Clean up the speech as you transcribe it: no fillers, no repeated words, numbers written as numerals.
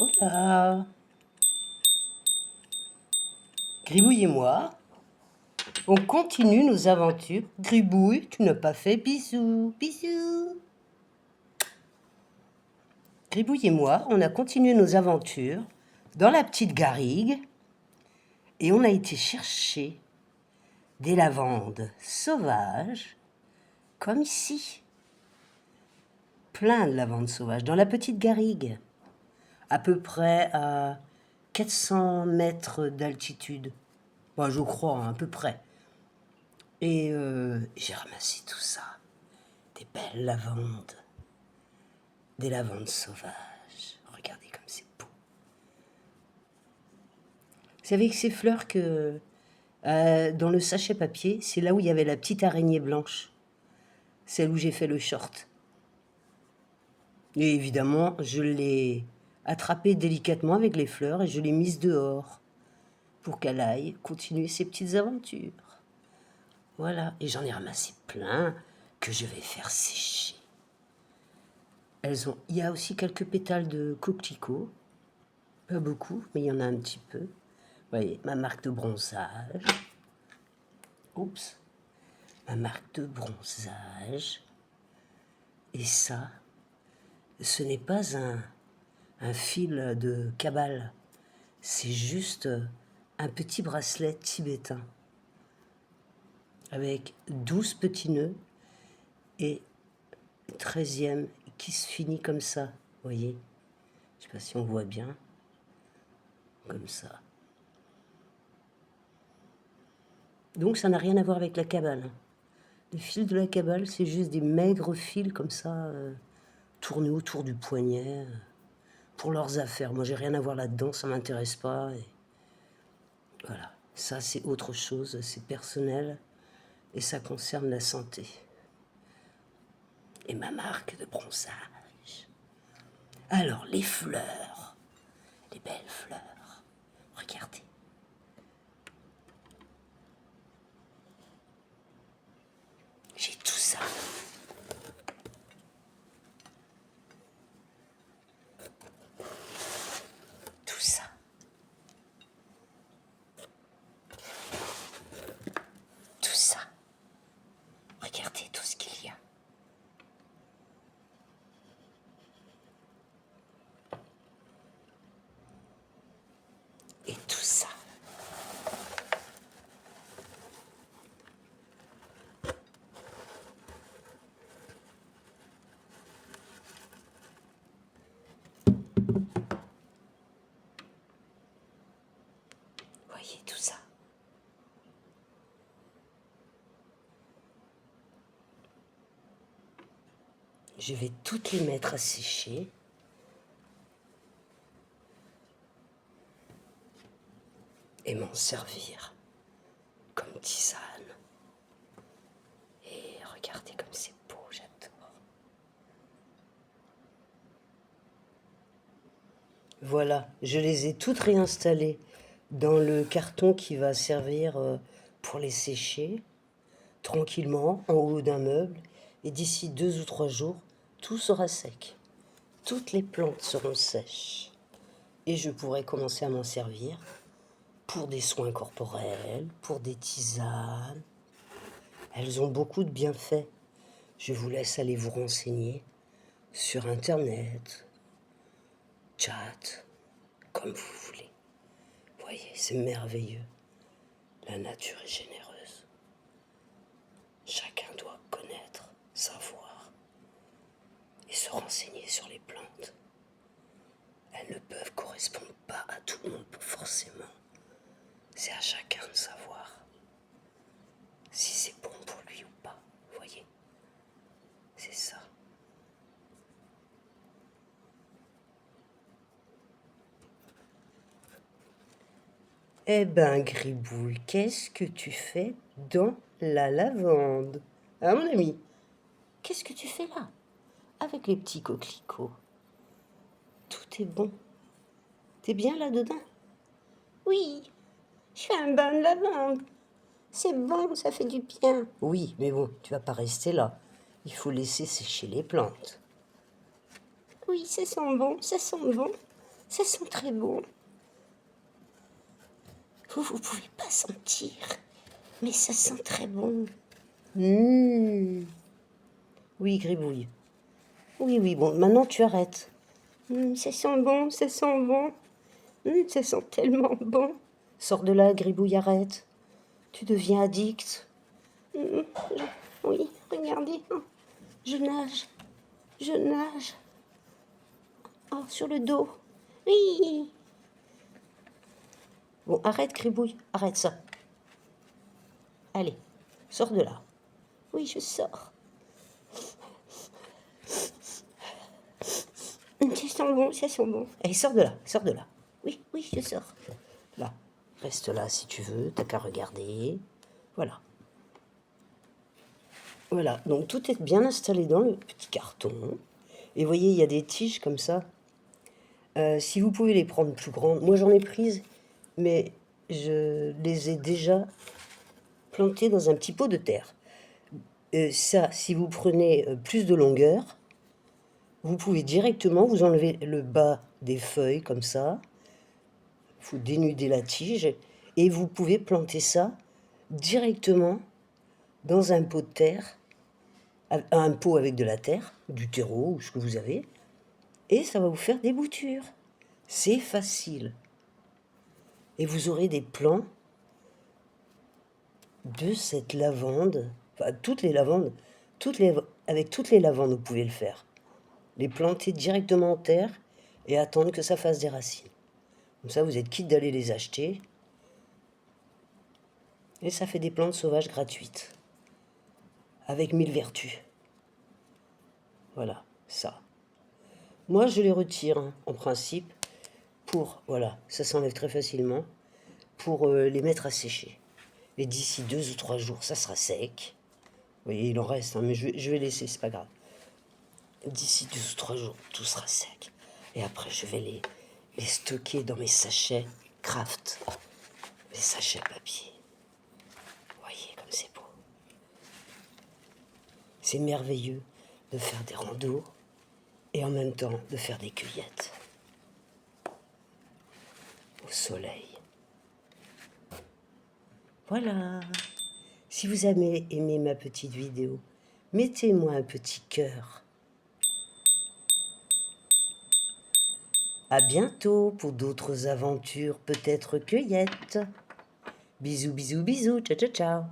Hola. Gribouille et moi, on continue nos aventures. Gribouille, tu n'as pas fait bisous, bisous. Gribouille et moi, on a continué nos aventures dans la petite garrigue et on a été chercher des lavandes sauvages, comme ici. Plein de lavandes sauvages dans la petite garrigue, à peu près à 400 mètres d'altitude. Bon, je crois, hein, à peu près. Et j'ai ramassé tout ça. Des belles lavandes. Des lavandes sauvages. Regardez comme c'est beau. C'est avec ces fleurs que, dans le sachet papier, c'est là où il y avait la petite araignée blanche. Celle où j'ai fait le short. Et évidemment, je l'ai attrapée délicatement avec les fleurs et je l'ai mise dehors pour qu'elle aille continuer ses petites aventures. Voilà, et j'en ai ramassé plein que je vais faire sécher. Il y a aussi quelques pétales de coquelicot, pas beaucoup, mais il y en a un petit peu. Vous voyez, ma marque de bronzage. Oups, ma marque de bronzage. Et ça, ce n'est pas un fil de cabale, c'est juste un petit bracelet tibétain avec 12 petits nœuds et 13e qui se finit comme ça, vous voyez. Je ne sais pas si on voit bien, comme ça. Donc ça n'a rien à voir avec la cabale. Les fils de la cabale, c'est juste des maigres fils comme ça, tournés autour du poignet, pour leurs affaires. Moi, j'ai rien à voir là-dedans, ça m'intéresse pas. Et voilà, ça c'est autre chose, c'est personnel et ça concerne la santé. Et ma marque de bronzage. Alors, les fleurs, les belles fleurs, regardez. J'ai tout ça. Tout ça. Tout ça. Regardez tout ce qu'il y a. Et tout ça. Voyez tout ça. Je vais toutes les mettre à sécher. Et m'en servir comme tisane. Et regardez comme c'est beau, j'adore. Voilà, je les ai toutes réinstallées dans le carton qui va servir pour les sécher tranquillement en haut d'un meuble. Et d'ici 2 ou 3 jours, tout sera sec. Toutes les plantes seront sèches. Et je pourrai commencer à m'en servir pour des soins corporels, pour des tisanes. Elles ont beaucoup de bienfaits. Je vous laisse aller vous renseigner sur Internet, chat, comme vous voulez. Voyez, c'est merveilleux. La nature est généreuse. Chacun doit connaître, savoir et se renseigner sur les plantes. Elles ne peuvent correspondre pas à tout le monde forcément. C'est à chacun de savoir si c'est bon pour lui ou pas. Vous voyez, c'est ça. Eh ben, Gribouille, qu'est-ce que tu fais dans la lavande? Hein, mon ami? Qu'est-ce que tu fais là? Avec les petits coquelicots. Tout est bon. T'es bien là-dedans? Oui, je fais un bain de lavande. C'est bon, ça fait du bien. Oui, mais bon, tu vas pas rester là. Il faut laisser sécher les plantes. Oui, ça sent bon, ça sent bon. Ça sent très bon. Vous pouvez pas sentir, mais ça sent très bon. Mmh. Oui, Gribouille. Oui, oui, bon, maintenant tu arrêtes. Ça sent bon, ça sent bon. Ça sent tellement bon. Sors de là, Gribouille, arrête. Tu deviens addict. Oui, regardez. Je nage. Je nage. Oh, sur le dos. Oui. Bon, arrête, Gribouille. Arrête ça. Allez, sors de là. Oui, je sors. Ça sent bon, ça sent bon. Allez, sors de là, sors de là. Oui, oui, je sors. Là, reste là si tu veux, t'as qu'à regarder. Voilà. Voilà, donc tout est bien installé dans le petit carton. Et vous voyez, il y a des tiges comme ça. Si vous pouvez les prendre plus grandes, moi j'en ai prises, mais je les ai déjà plantées dans un petit pot de terre. Ça, si vous prenez plus de longueur, vous pouvez directement vous enlever le bas des feuilles comme ça. Vous dénudez la tige et vous pouvez planter ça directement dans un pot de terre, un pot avec de la terre, du terreau ou ce que vous avez, et ça va vous faire des boutures. C'est facile. Et vous aurez des plants de cette lavande, enfin toutes les lavandes, avec toutes les lavandes vous pouvez le faire. Les planter directement en terre et attendre que ça fasse des racines. Comme ça vous êtes quitte d'aller les acheter. Et ça fait des plantes sauvages gratuites. Avec 1000 vertus. Voilà, ça. Moi je les retire en principe pour, voilà, ça s'enlève très facilement, pour les mettre à sécher. Et d'ici 2 ou 3 jours, ça sera sec. Vous voyez, il en reste, mais je vais laisser, c'est pas grave. D'ici 2 ou 3 jours, tout sera sec. Et après, je vais les stocker dans mes sachets Kraft. Mes sachets papier. Vous voyez comme c'est beau. C'est merveilleux de faire des randos et en même temps de faire des cueillettes. Au soleil. Voilà. Si vous avez aimé ma petite vidéo, mettez-moi un petit cœur. À bientôt pour d'autres aventures, peut-être cueillettes. Bisous, bisous, bisous. Ciao, ciao, ciao.